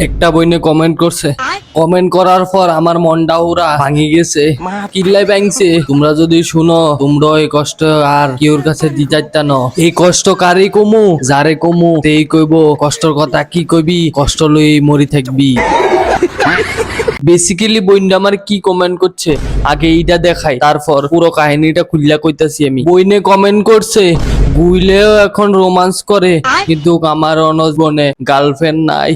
একটা বইনে কমেন্ট করছে, কমেন্ট করার পর আমার মনটা ওরা ভাঙি গেছে। কিল্লাই ভাঙছে। তোমরা যদি শুনো, তোমরা এই কষ্ট আর কেউর কাছে দিতে ন। এই কষ্ট কারে কমু, যারে কমু তেই কইব কষ্টর কথা। কি কইবি, কষ্ট লই মরি থাকবি। বেসিক্যালি বইনটা আমার কি কমেন্ট করছে আগে এইটা দেখাই, তারপর পুরো কাহিনীটা খুললা কইতাছি আমি। বইনে কমেন্ট করছে গুইলেও এখন রোমান্স করে, কিন্তু আমার অনজবনে গার্লফ্রেন্ড নাই।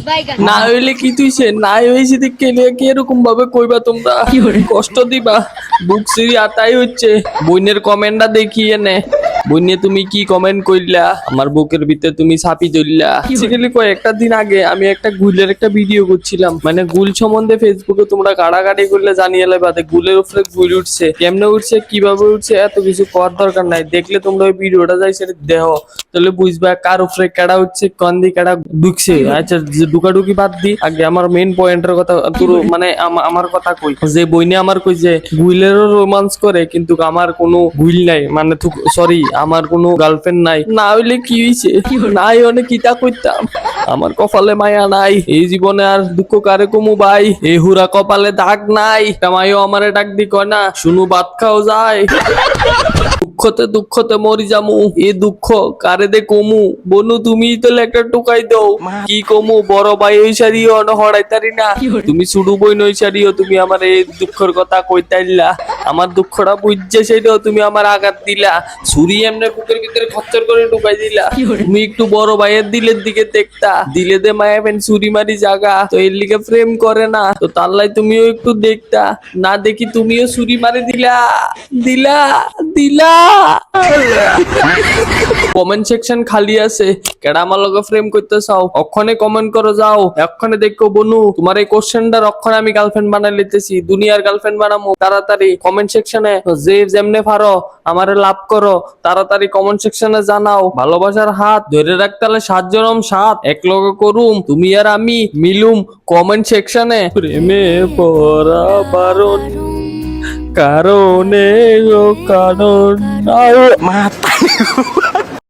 না হইলে কি তুইছে, নাই হয়েছে দেখে কি এরকম ভাবে কইবা তোমরা, কষ্ট দিবা। বুক সিরি আতাই হচ্ছে। বইনের কমেন্টটা দেখিয়ে নে। বইনে তুমি কি কমেন্ট কইলা, আমার বুকের ভিতরে তুমি ছাপি ধরলা। বেসিক্যালি কয়েকটা দিন আগে আমি একটা গুলের একটা ভিডিও করছিলাম, মানে গুল সম্বন্ধে ফেসবুকে তোমরা গাড়াগাড়ি করলে জানিয়ে লাই বাদে গুলের উপরে গুল উঠছে, কেমনে উঠছে, কিভাবে উঠছে, এত কিছু করার দরকার নাই। দেখলে তোমরা ওই ভিডিওটা যাই সেটা দেহ, তাহলে বুঝবা কার উপরে কেডা উঠছে, কোন দিকে কেডা ঢুকছে। আচ্ছা ঢুকাঢুকি বাদ দি, আগে আমার মেইন পয়েন্টের কথা পুরো মানে আমার কথা কই। যে বইনে আমার কই যে গুইলেরও রোমান্স করে, কিন্তু আমার কোনো গুইল নাই, মানে সরি আমার কোনো গার্লফ্রেন্ড নাই। না হইলে কি হইছে, নাই অনেক কিতা কইতাম। আমার কপালে মায়া নাই, এই জীবনে আর দুঃখ কারে কমু ভাই। এই হুরা কপালে দাগ নাই, কামাইও আমারে ডাক দি কয় না শুনু ভাত খাও যায়। দুঃখতে মরি যামু, এ দুঃখ কারে দে কমু। বনু তুমি তো একটা টুকাই দাও, কি কমু। বড় ভাই ওই সারিও হড়াইতারি না, তুমি ছুডু বই নই সারিও তুমি আমার এই দুঃখের কথা কইতাইলা। আমার দুঃখটা বুঝছে সেটাও তুমি আমার আঘাত দিলা, ছুরি এমনি বুকের ভিতরে খচ্চর করে ঢুকাই দিলা। তুমি একটু বড় ভাইয়ের দিলের দিকে দেখতা, দিলে দে মায়া ফেন ছুরি মারি জাগা, তো এর লিগে প্রেম করে না, তো তাল্লাই তুমিও একটু দেখতা। না দেখি তুমিও ছুরি মারি দিলা দিলা দিলা। কমেন্ট সেকশন খালি আছে, কেডা আমার লগে প্রেম করতে চাও অক্ষণে কমেন্ট করো যাও। এক্ষণে দেখো বনু তোমার এই কোশ্চেনটার অক্ষণে আমি গার্লফ্রেন্ড বানাই লিতেছি, দুনিয়ার গার্লফ্রেন্ড বানামো। তাড়াতাড়ি কমেন্ট সেকশনে যে যেমনে পারো আমারে লাভ করো, তাড়াতাড়ি কমেন্ট সেকশনে জানাও। ভালোবাসার হাত ধরে রাখতে 7 জনম 7 এক লগে করুম, তুমি আর আমি মিলুম কমেন্ট সেকশনে। প্রেমে পড়া বারণ কারণে ও কারণ মাথা